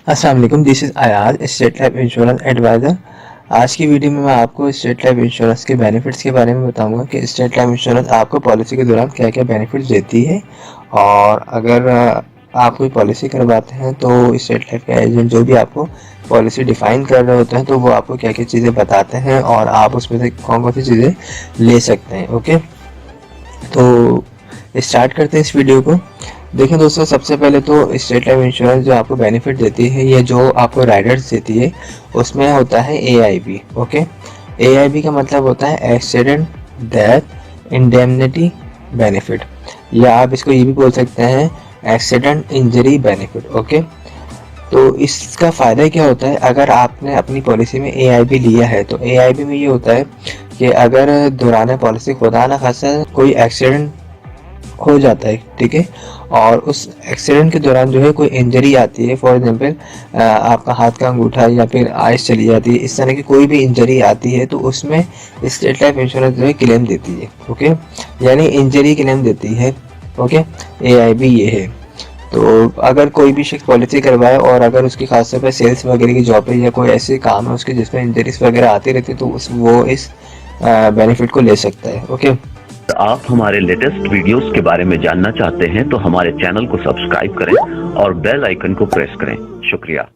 अस्सलाम वालेकुम, this is Ayaz, State Life Insurance advisor. आज की वीडियो में मैं आपको स्टेट लाइफ इंश्योरेंस के बेनिफिट्स के बारे में बताऊंगा कि स्टेट लाइफ इंश्योरेंस आपको पॉलिसी के दौरान क्या क्या बेनिफिट्स देती है। और अगर आप कोई पॉलिसी करवाते हैं तो स्टेट लाइफ का एजेंट जो भी आपको पॉलिसी डिफ़ाइन कर रहे होते हैं तो वो आपको क्या क्या चीज़ें बताते हैं और आप उसमें से कौन कौन सी चीज़ें ले सकते हैं। ओके, तो स्टार्ट करते हैं इस वीडियो को। देखिए दोस्तों, सबसे पहले तो स्टेट लाइफ इंश्योरेंस जो आपको बेनिफिट देती है, ये जो आपको राइडर्स देती है उसमें होता है AIB। ओके, AIB का मतलब होता है एक्सीडेंट डेथ इंडेमनिटी बेनिफिट, या आप इसको ये भी बोल सकते हैं एक्सीडेंट इंजरी बेनिफिट। ओके, तो इसका फ़ायदा क्या होता है, अगर आपने अपनी पॉलिसी में AIB लिया है तो AIB में ये होता है कि अगर दौरान पॉलिसी खुदा ना खासा कोई एक्सीडेंट हो जाता है, ठीक है, और उस एक्सीडेंट के दौरान जो है कोई इंजरी आती है, फॉर एग्जांपल आपका हाथ का अंगूठा या फिर आइस चली जाती है, इस तरह की कोई भी इंजरी आती है तो उसमें स्टेट लाइफ इंश्योरेंस जो है क्लेम देती है। ओके, यानी इंजरी क्लेम देती है। ओके, AIB ये है। तो अगर कोई भी शख्स पॉलिसी करवाए और अगर उसकी खासतौर पर सेल्स वगैरह की जॉब है या कोई ऐसे काम है उसके जिसमें इंजरीज वगैरह आती रहती है तो वो इस बेनिफिट को ले सकता है। ओके, आप हमारे लेटेस्ट वीडियोस के बारे में जानना चाहते हैं तो हमारे चैनल को सब्सक्राइब करें और बेल आइकन को प्रेस करें। शुक्रिया।